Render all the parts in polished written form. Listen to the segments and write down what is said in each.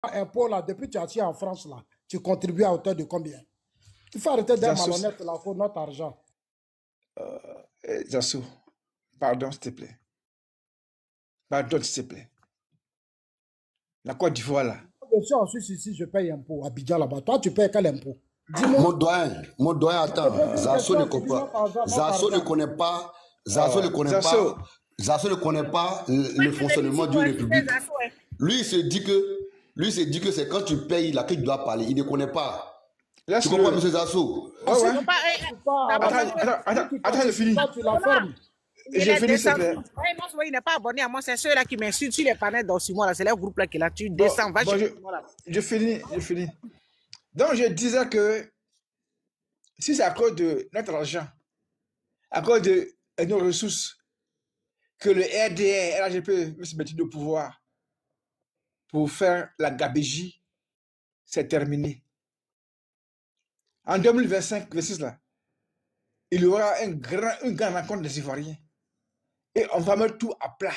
impôt là, depuis que tu as acheté en France là, tu contribues à hauteur de combien? Il faut arrêter d'être malhonnête là pour notre argent. Zasso, pardon s'il te plaît. Pardon s'il te plaît. La Côte d'Ivoire là. Je suis en Suisse ici, je paye impôt. Abidjan là-bas. Toi, tu payes quel impôt? Mon doyen, attends. Zasso ne connaît pas. Zasso ne connaît pas le fonctionnement d'une république. Lui, il se dit que c'est quand tu payes là que tu dois parler. Il ne connaît pas. Tu comprends, M. Zasso? Attends, je finis. Je finis, s'il te plaît. Moi, il n'est pas abonné à moi, c'est ceux-là qui m'insultent sur les panels d'Ossimo, là, c'est leur groupe là qui est là, tu descends, va chez moi. Je finis. Donc, je disais que si c'est à cause de notre argent, à cause de nos ressources, que le RDR, RHGP veut se mettre au pouvoir pour faire la gabégie, c'est terminé. En 2025-26, là, il y aura une grande rencontre des Ivoiriens. Et on va mettre tout à plat.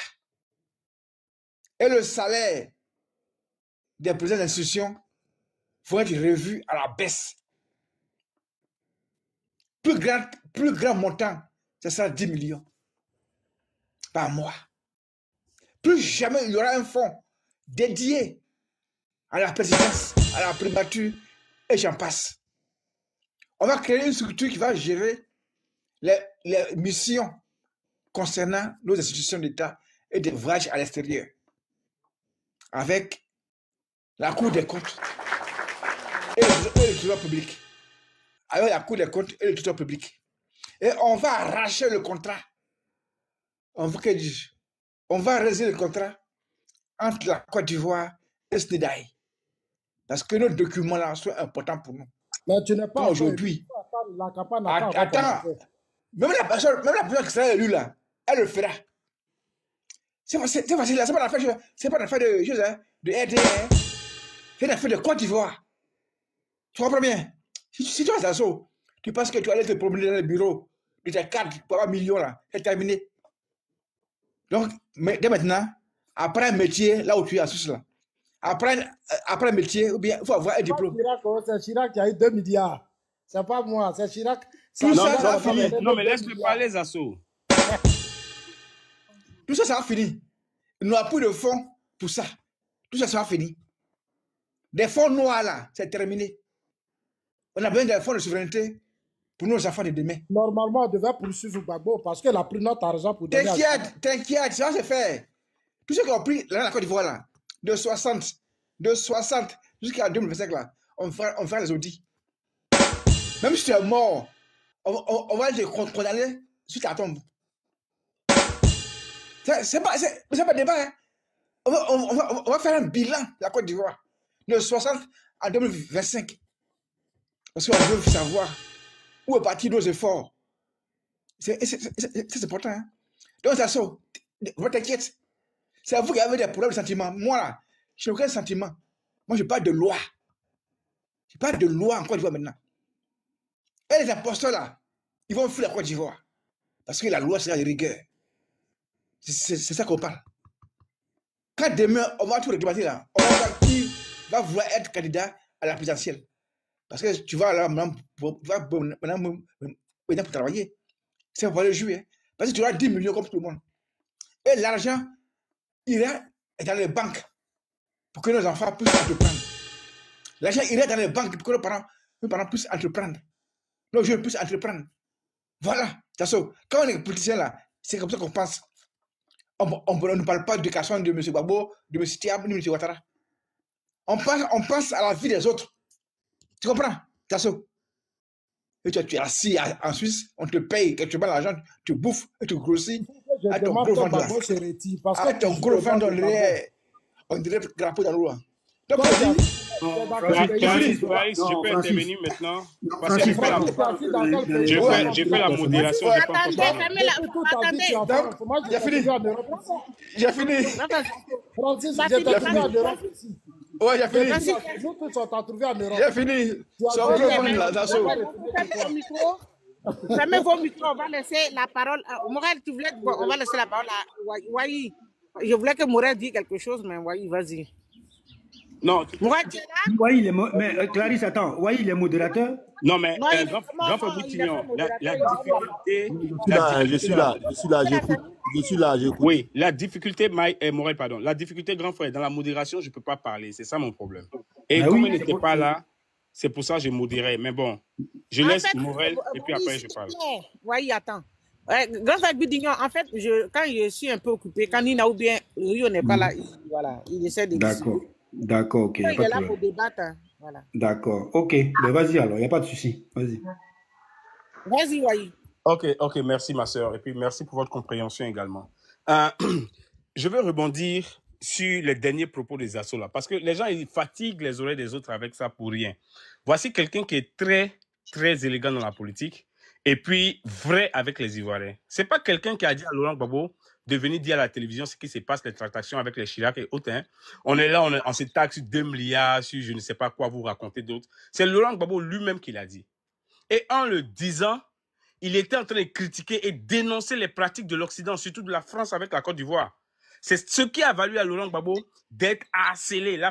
Et le salaire des présidents d'institutions va être revu à la baisse. Plus grand montant, ce sera 10 millions par mois. Plus jamais il y aura un fonds dédié à la présidence, à la primature, et j'en passe. On va créer une structure qui va gérer les missions concernant nos institutions d'État et des voyages à l'extérieur, avec la Cour des comptes et le Trésor public. Avec la Cour des comptes et le Trésor public. Et on va arracher le contrat. On va réaliser le contrat entre la Côte d'Ivoire et SNEDAI. Parce que nos documents là sont importants pour nous. Mais tu n'es pas aujourd'hui. Attends. Même la personne qui sera élue là, elle le fera. C'est facile là, c'est pas une affaire de RDR, c'est une affaire de Côte d'Ivoire. Tu comprends bien? Si tu as ça, tu penses que tu allais te promener dans le bureau de tes cadres pour avoir 1 million là, c'est terminé. Donc, dès maintenant, après un métier, là où tu es à Suisse là, après un métier, ou bien il faut avoir un diplôme. C'est Chirac qui a eu 2 milliards. C'est pas moi, c'est Chirac. Tout ça va finir. Non, mais laisse-le parler, Zasso. Tout ça, ça va finir. Il n'y aura plus de fonds pour ça. Tout ça, ça va finir. Des fonds noirs là, c'est terminé. On a besoin des fonds de souveraineté pour nos enfants de demain. Normalement, on devait poursuivre Gbagbo parce qu'elle a pris notre argent pour donner. T'inquiète, ça va se faire. Tous ceux qui ont pris la Côte d'Ivoire là, de 60 jusqu'à 2025 là, on fera les audits. Même si tu es mort, on va te condamner sur ta tombe. C'est pas débat. Hein. On va faire un bilan de la Côte d'Ivoire de 60 à 2025. Parce qu'on veut savoir où est parti nos efforts. C'est important. Hein? Donc, ça sort. Ne t'inquiète. C'est à vous qui avez des problèmes de sentiments. Moi, là, je n'ai aucun sentiment. Moi, je parle de loi. Je parle de loi en Côte d'Ivoire maintenant. Et les imposteurs, là, ils vont fuir la Côte d'Ivoire. Parce que la loi sera de rigueur. C'est ça qu'on parle. Quand demain, on va tout réglementer là, on va voir qui va vouloir être candidat à la présidentielle. Parce que tu vas là maintenant pour travailler. C'est pour aller jouer. Hein. Parce que tu auras 10 millions comme tout le monde. Et l'argent ira dans les banques pour que nos enfants puissent entreprendre. L'argent ira dans les banques pour que nos parents puissent entreprendre. Nos jeunes puissent entreprendre. Voilà. Quand on est politicien là, c'est comme ça qu'on pense. On ne parle pas d'éducation de M. Gbagbo, de M. Tiam, de M. Ouattara. On pense à la vie des autres. Tu comprends, Tasso? Et tu es assis en Suisse, on te paye quelque part l'argent, tu bouffes et tu grossis. Avec ton gros ventre se retire. Avec ton gros ventre, on dirait drapeau dans l'eau. Donc, Clarisse, je peux intervenir maintenant parce que j'ai fait la modération. Attendez. J'ai fini. Francis, j'ai terminé en Europe ici. Ouais, j'ai fini. Nous tous on t'a trouvé en Europe. J'ai fini. Fermez vos micros, on va laisser la parole. Morel, on va laisser la parole à Wayi. Je voulais que Morel dise quelque chose, mais Wayi, vas-y. Non. Oui, mais Clarisse, attends. Oui, il est modérateur. Non, mais grand frère Boutignon, la difficulté... Je suis là, j'écoute. Oui, la difficulté, Morel, pardon. La difficulté, grand frère, dans la modération, je ne peux pas parler. C'est ça mon problème. Et comme il n'était pas là, c'est pour ça que je modérais. Mais bon, je laisse Morel et puis après je parle. Oui, attends. Grand frère Boutignon, en fait, quand je suis un peu occupé, quand Nina ou bien Rio n'est pas là, il essaie de... D'accord, ok. Il est là pour débattre. Voilà. D'accord, ok. Mais vas-y alors, il n'y a pas de souci. Vas-y. Vas-y, Waï. Ok, merci ma soeur. Et puis merci pour votre compréhension également. Je veux rebondir sur les derniers propos des assos là, parce que les gens, ils fatiguent les oreilles des autres avec ça pour rien. Voici quelqu'un qui est très, très élégant dans la politique et puis vrai avec les Ivoiriens. C'est pas quelqu'un qui a dit à Laurent Gbagbo de venir dire à la télévision ce qui se passe, les tractations avec les Chirac et autres. Hein. On est là, on se taxe sur 2 milliards, sur je ne sais pas quoi vous raconter d'autres. C'est Laurent Gbagbo lui-même qui l'a dit. Et en le disant, il était en train de critiquer et dénoncer les pratiques de l'Occident, surtout de la France avec la Côte d'Ivoire. C'est ce qui a valu à Laurent Gbagbo d'être harcelé.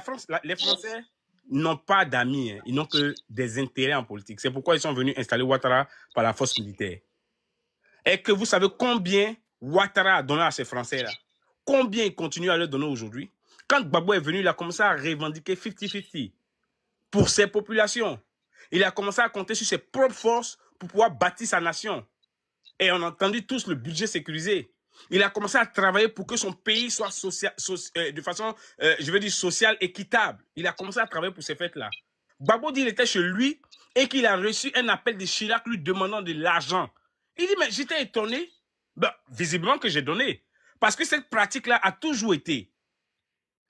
Les Français n'ont pas d'amis, hein. Ils n'ont que des intérêts en politique. C'est pourquoi ils sont venus installer Ouattara par la force militaire. Et que vous savez combien Ouattara a donné à ces Français-là. Combien il continue à leur donner aujourd'hui? Quand Gbagbo est venu, il a commencé à revendiquer 50-50 pour ses populations. Il a commencé à compter sur ses propres forces pour pouvoir bâtir sa nation. Et on a entendu tous le budget sécurisé. Il a commencé à travailler pour que son pays soit de façon, je veux dire, sociale, équitable. Il a commencé à travailler pour ces fêtes-là. Gbagbo dit qu'il était chez lui et qu'il a reçu un appel de Chirac lui demandant de l'argent. Il dit, mais j'étais étonné. Ben, visiblement que j'ai donné. Parce que cette pratique-là a toujours été.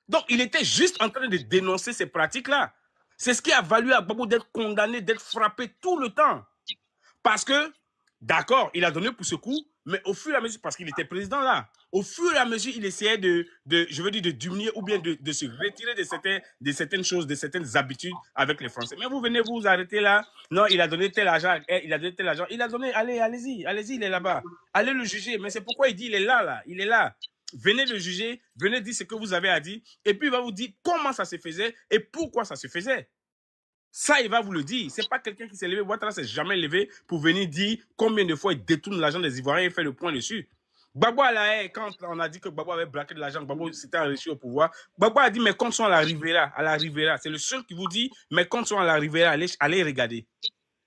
Donc, il était juste en train de dénoncer ces pratiques-là. C'est ce qui a valu à Gbagbo d'être condamné, d'être frappé tout le temps. Parce que, d'accord, il a donné pour ce coup, mais au fur et à mesure, parce qu'il était président là, au fur et à mesure, il essayait de diminuer ou bien de se retirer de certaines choses, de certaines habitudes avec les Français. Mais vous venez vous arrêter là. Non, il a donné tel argent, il a donné tel argent. Il a donné, allez-y, il est là-bas. Allez le juger. Mais c'est pourquoi il dit, il est là, il est là. Venez le juger, venez dire ce que vous avez à dire, et puis il va vous dire comment ça se faisait et pourquoi ça se faisait. Ça, il va vous le dire. C'est pas quelqu'un qui s'est levé. Ouattara s'est jamais levé pour venir dire combien de fois il détourne l'argent des Ivoiriens et fait le point dessus. Gbagbo à la haie, quand on a dit que Gbagbo avait braqué de l'argent, Gbagbo s'était enrichi au pouvoir, Gbagbo a dit mes comptes sont à la Rivera. C'est le seul qui vous dit mes comptes sont à la Rivera. Allez regarder.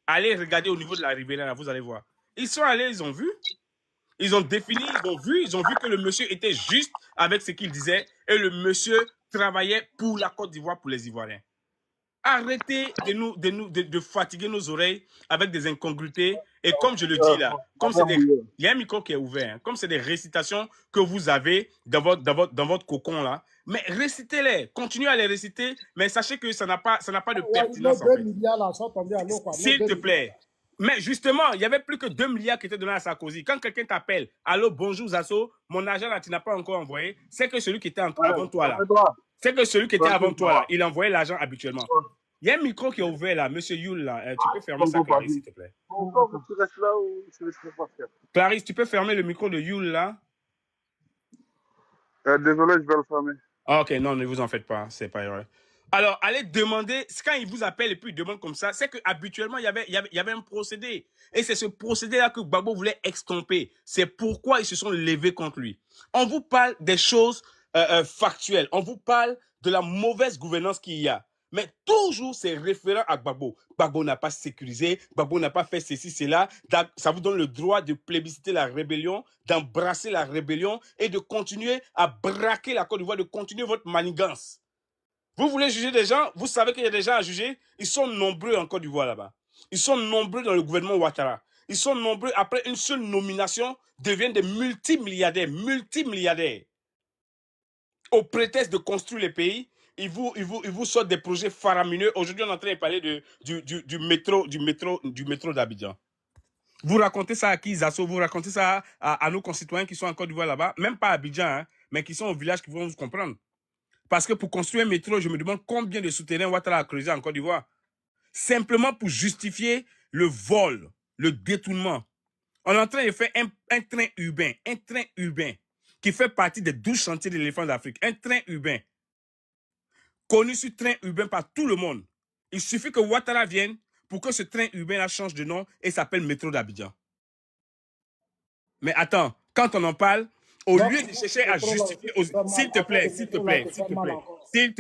Allez regarder au niveau de la Rivera, là, vous allez voir. Ils sont allés, ils ont vu. Ils ont défini, ils ont vu que le monsieur était juste avec ce qu'il disait et le monsieur travaillait pour la Côte d'Ivoire, pour les Ivoiriens. Arrêtez de fatiguer nos oreilles avec des incongruités. Et comme je le dis là, comme il y a un micro qui est ouvert, hein, comme c'est des récitations que vous avez dans votre cocon là, mais récitez-les, continuez à les réciter, mais sachez que ça n'a pas de pertinence en fait. S'il te plaît. Mais justement, il n'y avait plus que 2 milliards qui étaient donnés à Sarkozy. Quand quelqu'un t'appelle, allô, bonjour Zasso, mon argent là, tu n'as pas encore envoyé, c'est que celui qui était avant toi là. C'est que celui qui était avant toi là, il envoyait l'argent habituellement. Il y a un micro qui est ouvert là, monsieur Youl là. Tu peux fermer ça, Clarisse, s'il te plaît. Clarisse, tu peux fermer le micro de Youl là? Désolé, je vais le fermer. Ok, non, ne vous en faites pas, c'est pas vrai. Alors, allez demander, quand il vous appelle et puis il demande comme ça, c'est qu'habituellement, il y avait un procédé. Et c'est ce procédé-là que Gbagbo voulait extomper. C'est pourquoi ils se sont levés contre lui. On vous parle des choses factuelles. On vous parle de la mauvaise gouvernance qu'il y a. Mais toujours, c'est référent à Gbagbo. Gbagbo n'a pas sécurisé, Gbagbo n'a pas fait ceci, cela. Ça vous donne le droit de plébisciter la rébellion, d'embrasser la rébellion et de continuer à braquer la Côte d'Ivoire, de continuer votre manigance. Vous voulez juger des gens, vous savez qu'il y a des gens à juger. Ils sont nombreux en Côte d'Ivoire là-bas. Ils sont nombreux dans le gouvernement Ouattara. Ils sont nombreux, après une seule nomination, deviennent des multimilliardaires. Au prétexte de construire les pays, ils vous sortent des projets faramineux. Aujourd'hui, on est en train de parler du métro d'Abidjan. Vous racontez ça à qui, Zasso? Vous racontez ça à nos concitoyens qui sont en Côte d'Ivoire là-bas, même pas à Abidjan, hein, mais qui sont au village, qui vont vous comprendre. Parce que pour construire un métro, je me demande combien de souterrains Ouattara a creusé en Côte d'Ivoire. Simplement pour justifier le vol, le détournement. On est en train de faire un train urbain qui fait partie des 12 chantiers de l'éléphant d'Afrique. Un train urbain. connu sur train urbain par tout le monde. Il suffit que Ouattara vienne pour que ce train urbain-là change de nom et s'appelle Métro d'Abidjan. Mais attends, quand on en parle, au lieu de chercher à justifier, s'il te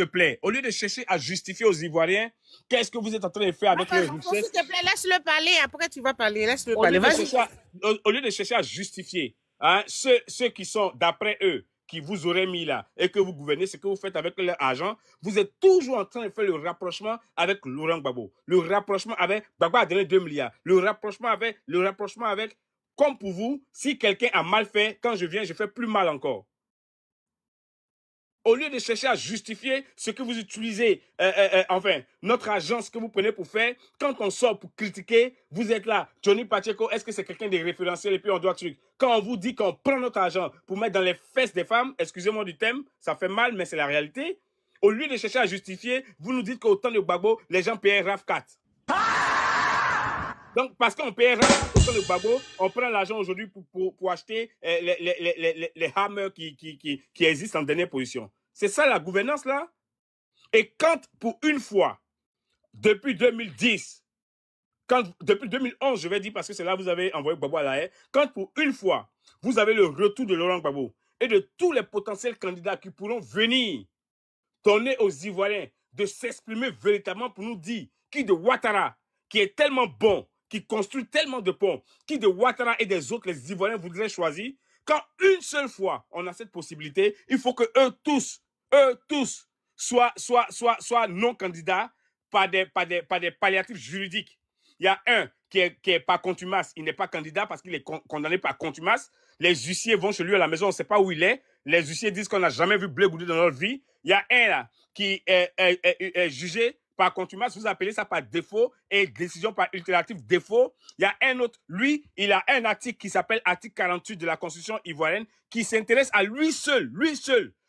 plaît, au lieu de chercher à justifier aux Ivoiriens, qu'est-ce que vous êtes en train de faire avec les richesses? S'il te plaît, laisse-le parler, après tu vas parler, laisse-le parler. Au lieu de chercher à justifier, hein, ceux qui sont, d'après eux, qui vous auraient mis là, et que vous gouvernez, ce que vous faites avec leur argent, vous êtes toujours en train de faire le rapprochement avec Laurent Gbagbo. Le rapprochement avec, Gbagbo a donné 2 milliards. Le rapprochement avec, comme pour vous, si quelqu'un a mal fait, quand je viens, je fais plus mal encore. Au lieu de chercher à justifier ce que vous utilisez, enfin, notre agence que vous prenez pour faire, quand on sort pour critiquer, vous êtes là. Johnny Pacheco, est-ce que c'est quelqu'un de référentiel et puis on doit truc. Quand on vous dit qu'on prend notre argent pour mettre dans les fesses des femmes, excusez-moi du thème, ça fait mal, mais c'est la réalité. Au lieu de chercher à justifier, vous nous dites qu'au temps de Gbagbo, les gens payaient RAV4. Donc, parce qu'on paye RAV4 au temps de Gbagbo, on prend l'argent aujourd'hui pour acheter les Hammers qui existent en dernière position. C'est ça la gouvernance là. Et quand, pour une fois, depuis 2010, depuis 2011, je vais dire parce que c'est là que vous avez envoyé Gbagbo à la haie, quand pour une fois, vous avez le retour de Laurent Gbagbo et de tous les potentiels candidats qui pourront venir donner aux Ivoiriens de s'exprimer véritablement pour nous dire qui de Ouattara, qui est tellement bon, qui construit tellement de ponts, qui de Ouattara et des autres, les Ivoiriens voudraient choisir, quand une seule fois on a cette possibilité, il faut que eux tous soient non candidats par des palliatifs juridiques. Il y a un qui est par contumace, il n'est pas candidat parce qu'il est condamné par contumace. Les huissiers vont chez lui à la maison, on ne sait pas où il est. Les huissiers disent qu'on n'a jamais vu Blé Goudé dans notre vie. Il y a un là qui est jugé par contumace, vous appelez ça par défaut et décision par itératif défaut. Il y a un autre, lui, il a un article qui s'appelle article 48 de la Constitution ivoirienne qui s'intéresse à lui seul.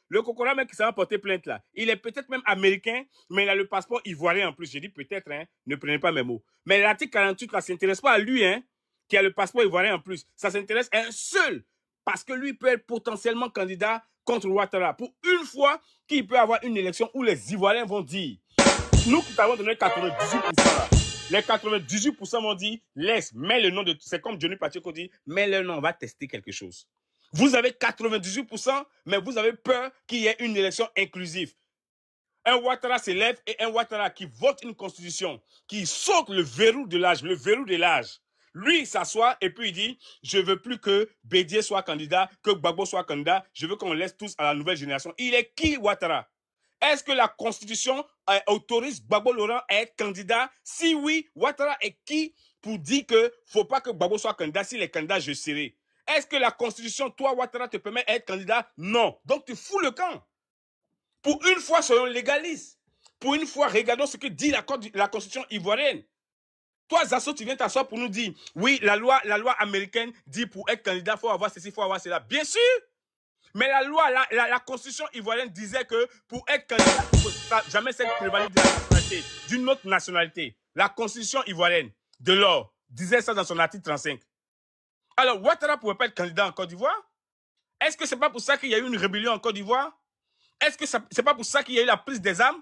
Le Kokora même qui s'est porté plainte là, il est peut-être même américain, mais il a le passeport ivoirien en plus. J'ai dit peut-être, hein, ne prenez pas mes mots. Mais l'article 48 là, s'intéresse pas à lui, hein, qui a le passeport ivoirien en plus. Ça s'intéresse à un seul, parce que lui peut être potentiellement candidat contre Ouattara. Pour une fois qu'il peut avoir une élection où les Ivoiriens vont dire, nous qui t'avons donné 98%, là, les 98% vont dire, laisse, mets le nom de... C'est comme Johnny Pacheco dit, mets le nom, on va tester quelque chose. Vous avez 98%, mais vous avez peur qu'il y ait une élection inclusive. Un Ouattara s'élève et un Ouattara qui vote une constitution, qui saute le verrou de l'âge, Lui, il s'assoit et puis il dit, je veux plus que Bédié soit candidat, que Gbagbo soit candidat, je veux qu'on laisse tous à la nouvelle génération. Il est qui, Ouattara? Est-ce que la Constitution autorise Gbagbo Laurent à être candidat? Si oui, Ouattara est qui pour dire que ne faut pas que Gbagbo soit candidat? S'il est candidat, je serai. Est-ce que la Constitution, toi, Ouattara, te permet d'être candidat? Non. Donc, tu fous le camp. Pour une fois, soyons légalistes. Pour une fois, regardons ce que dit la Constitution ivoirienne. Toi, Zasso, tu viens t'asseoir pour nous dire, oui, la loi américaine dit pour être candidat, il faut avoir ceci, il faut avoir cela. Bien sûr. Mais la Constitution ivoirienne disait que pour être candidat, il ne faut jamais s'être prévalu de la nationalité, d'une autre nationalité. La Constitution ivoirienne de l'or disait ça dans son article 35. Alors, Ouattara ne pouvait pas être candidat en Côte d'Ivoire? Est-ce que ce n'est pas pour ça qu'il y a eu une rébellion en Côte d'Ivoire? Est-ce que ce n'est pas pour ça qu'il y a eu la prise des armes?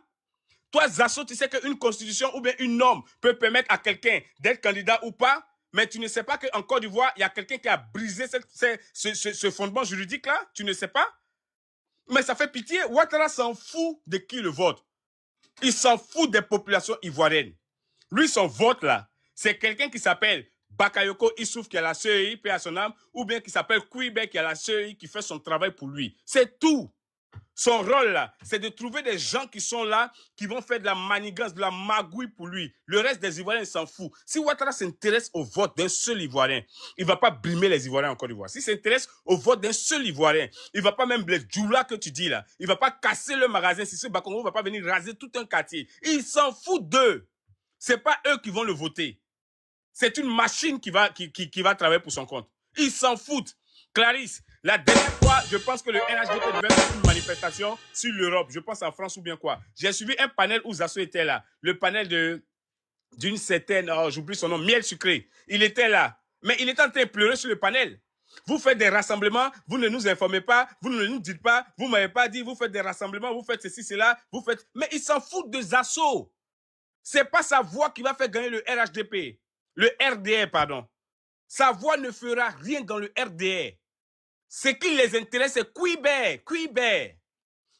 Toi, Zasso, tu sais qu'une constitution ou bien une norme peut permettre à quelqu'un d'être candidat ou pas, mais tu ne sais pas qu'en Côte d'Ivoire, il y a quelqu'un qui a brisé ce fondement juridique-là? Tu ne sais pas? Mais ça fait pitié. Ouattara s'en fout de qui le vote. Il s'en fout des populations ivoiriennes. Lui, son vote-là, c'est quelqu'un qui s'appelle Bakayoko Issouf qui a la CEI, paix à son âme, ou bien qui s'appelle Kouibé qui a la CEI qui fait son travail pour lui. C'est tout. Son rôle là, c'est de trouver des gens qui sont là, qui vont faire de la manigance, de la magouille pour lui. Le reste des Ivoiriens, il s'en fout. Si Ouattara s'intéresse au vote d'un seul Ivoirien, il ne va pas brimer les Ivoiriens en Côte d'Ivoire. S'il s'intéresse au vote d'un seul Ivoirien, il ne va pas même les djoula que tu dis là, il ne va pas casser le magasin. Si ce Bakongo ne va pas venir raser tout un quartier. Il s'en fout d'eux. Ce n'est pas eux qui vont le voter. C'est une machine qui va travailler pour son compte. Ils s'en foutent. Clarisse, la dernière fois, je pense que le NHDP devait faire une manifestation sur l'Europe. Je pense en France ou bien quoi. J'ai suivi un panel où Zasso était là. Le panel d'une certaine, j'oublie son nom, Miel Sucré. Il était là. Mais il était en train de pleurer sur le panel. Vous faites des rassemblements, vous ne nous informez pas, vous ne nous dites pas, vous ne m'avez pas dit, vous faites des rassemblements, vous faites ceci, cela, vous faites... Mais ils s'en foutent de Zasso. C'est pas sa voix qui va faire gagner le RHDP. Le RDR, pardon. Sa voix ne fera rien dans le RDR. Ce qui les intéresse, c'est Quibert.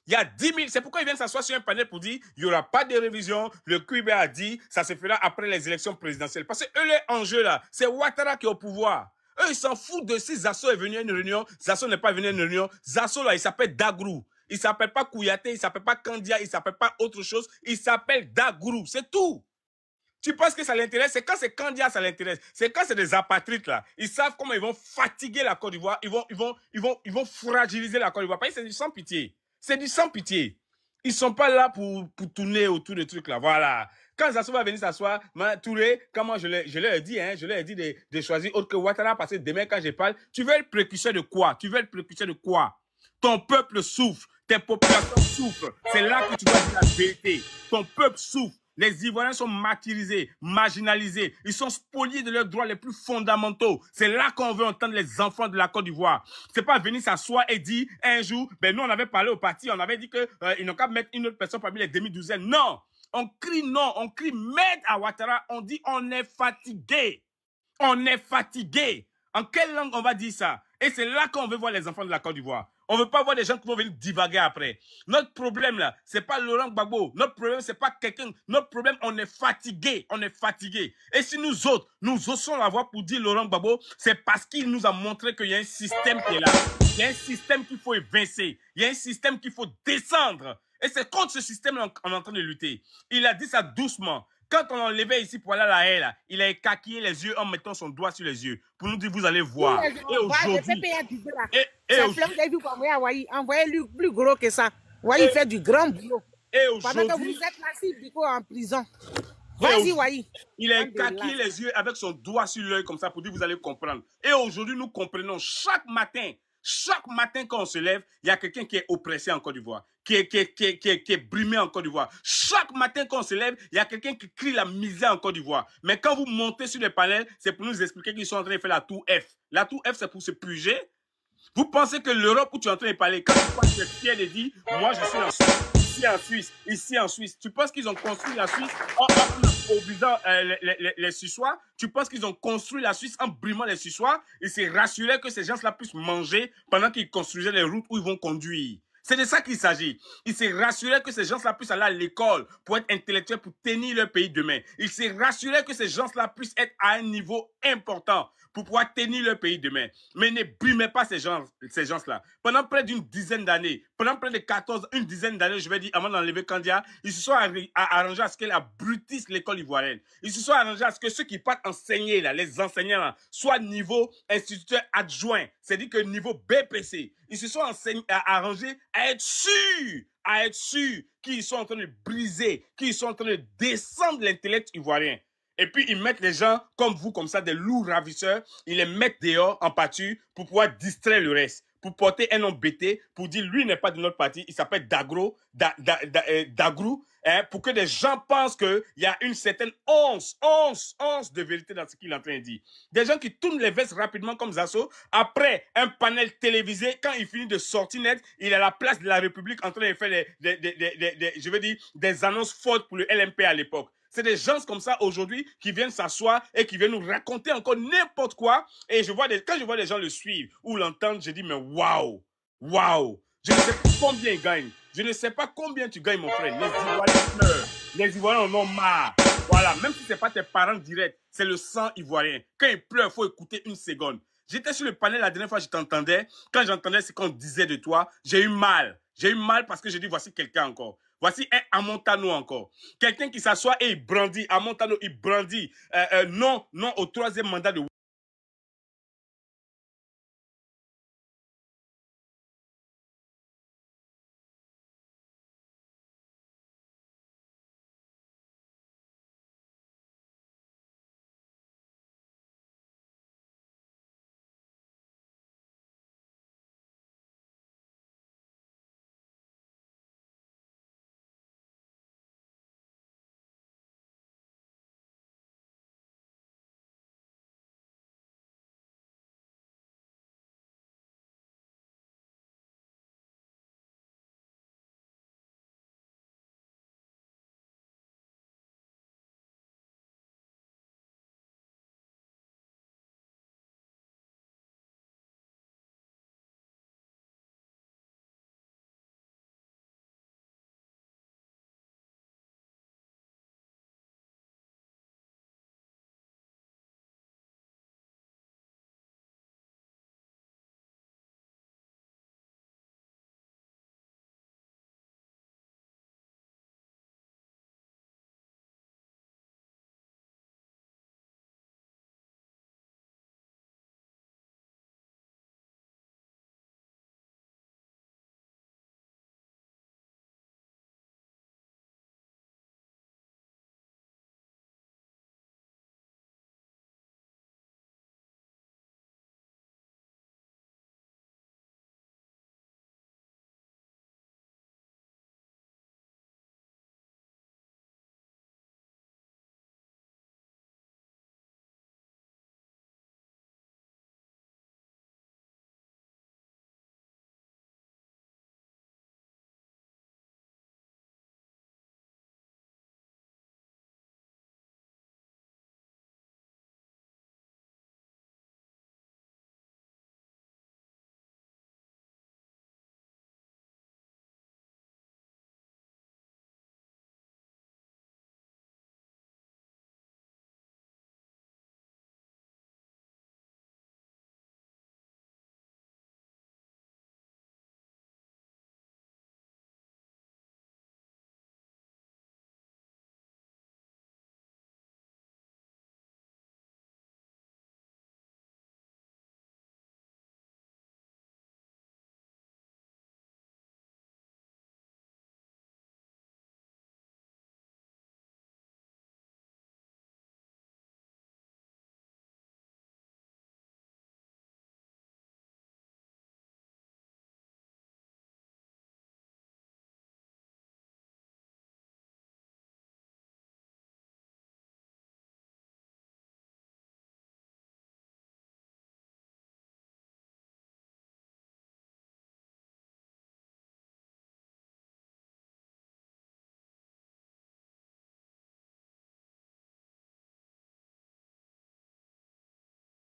Il y a 10 000, c'est pourquoi ils viennent s'asseoir sur un panel pour dire il n'y aura pas de révision. Le Quibert a dit ça se fera après les élections présidentielles. Parce que eux, l'enjeu là, c'est Ouattara qui est au pouvoir. Eux, ils s'en foutent de si Zasso est venu à une réunion. Zasso n'est pas venu à une réunion. Zasso là, il s'appelle Dagrou. Il ne s'appelle pas Kouyaté, il ne s'appelle pas Kandia, il ne s'appelle pas autre chose. Il s'appelle Dagrou, c'est tout. Tu penses que ça l'intéresse? C'est quand c'est Kandia ça l'intéresse. C'est quand c'est des apatrides là. Ils savent comment ils vont fatiguer la Côte d'Ivoire. Ils vont fragiliser la Côte d'Ivoire. Parce que c'est du sans pitié. C'est du sans pitié. Ils ne sont pas là pour tourner autour des trucs là. Voilà. Quand Zasso va venir s'asseoir, Touré, comment je leur ai dit, hein, je leur ai dit de choisir autre que Ouattara parce que demain quand je parle, tu veux être précurseur de quoi? Tu veux être précurseur de quoi? Ton peuple souffre. Tes populations souffrent. C'est là que tu dois dire la vérité. Ton peuple souffre. Les Ivoiriens sont martyrisés, marginalisés. Ils sont spoliés de leurs droits les plus fondamentaux. C'est là qu'on veut entendre les enfants de la Côte d'Ivoire. C'est pas venir s'asseoir et dire un jour, ben nous on avait parlé au parti, on avait dit que ils n'ont qu'à mettre une autre personne parmi les demi-douzaines. Non, on crie non, on crie merde à Ouattara. On dit on est fatigué. On est fatigué. En quelle langue on va dire ça? Et c'est là qu'on veut voir les enfants de la Côte d'Ivoire. On ne veut pas voir des gens qui vont venir divaguer après. Notre problème, là, c'est pas Laurent Gbagbo. Notre problème, c'est pas quelqu'un. Notre problème, on est fatigué. On est fatigué. Et si nous autres, nous osons la voix pour dire Laurent Gbagbo, c'est parce qu'il nous a montré qu'il y a un système qui est là. Il y a un système qu'il faut évincer. Il y a un système qu'il faut descendre. Et c'est contre ce système qu'on est en train de lutter. Il a dit ça doucement. Quand on l'enlevait ici pour aller à la haie, là, il a écaquillé les yeux en mettant son doigt sur les yeux pour nous dire vous allez voir. Oui, et aujourd'hui, envoyez-lui plus gros que ça. Voyez, il fait du grand boulot. Et pendant que vous êtes là, Biko en prison. Vas-y, Waï. Il a écaquillé les yeux avec son doigt sur l'œil comme ça pour dire vous allez comprendre. Et aujourd'hui, nous comprenons chaque matin quand on se lève, il y a quelqu'un qui est oppressé en Côte d'Ivoire, qui est brimé en Côte d'Ivoire. Chaque matin quand on se lève, il y a quelqu'un qui crie la misère en Côte d'Ivoire. Mais quand vous montez sur les panels, c'est pour nous expliquer qu'ils sont en train de faire la tour F. La tour F, c'est pour se purger. Vous pensez que l'Europe où tu es en train de parler, quand tu es fier de dire, moi je suis en Suisse, ici en Suisse, tu penses qu'ils ont construit la Suisse en obligeant les Suissois? Tu penses qu'ils ont construit la Suisse en brimant les Suissois? Ils se rassuraient que ces gens-là puissent manger pendant qu'ils construisaient les routes où ils vont conduire. C'est de ça qu'il s'agit. Ils se rassuraient que ces gens-là puissent aller à l'école pour être intellectuels, pour tenir leur pays demain. Ils se rassuraient que ces gens-là puissent être à un niveau important pour pouvoir tenir leur pays demain. Mais ne brimez pas ces gens-là. Pendant près d'une dizaine d'années, pendant près de 14, une dizaine d'années, je vais dire, avant d'enlever Kandia, ils se sont arrangés à ce qu'elle abrutisse l'école ivoirienne. Ils se sont arrangés à ce que ceux qui partent enseigner, là, les enseignants, là, soient niveau instituteur adjoint, c'est-à-dire que niveau BPC. Ils se sont arrangés à être sûrs qu'ils sont en train de briser, qu'ils sont en train de descendre l'intellect ivoirien. Et puis, ils mettent les gens comme vous, comme ça, des loups ravisseurs, ils les mettent dehors en pâture pour pouvoir distraire le reste, pour porter un nom bêté, pour dire, lui n'est pas de notre parti, il s'appelle Dagrou, pour que les gens pensent qu'il y a une certaine once de vérité dans ce qu'il est en train de dire. Des gens qui tournent les vestes rapidement comme Zasso, après un panel télévisé, quand il finit de sortir net, il est à la place de la République en train de faire des annonces fortes pour le LMP à l'époque. C'est des gens comme ça aujourd'hui qui viennent s'asseoir et qui viennent nous raconter encore n'importe quoi. Et quand je vois des gens le suivre ou l'entendre, je dis, mais waouh. Je ne sais pas combien ils gagnent. Je ne sais pas combien tu gagnes, mon frère. Les Ivoiriens pleurent. Les Ivoiriens en ont marre. Voilà, même si ce n'est pas tes parents directs, c'est le sang ivoirien. Quand ils pleurent, il faut écouter une seconde. J'étais sur le panel la dernière fois, je t'entendais. Quand j'entendais ce qu'on disait de toi, j'ai eu mal. J'ai eu mal parce que je dis, voici quelqu'un encore. Voici un Amontano encore. Quelqu'un qui s'assoit et il brandit. Amontano, il brandit. Non au troisième mandat de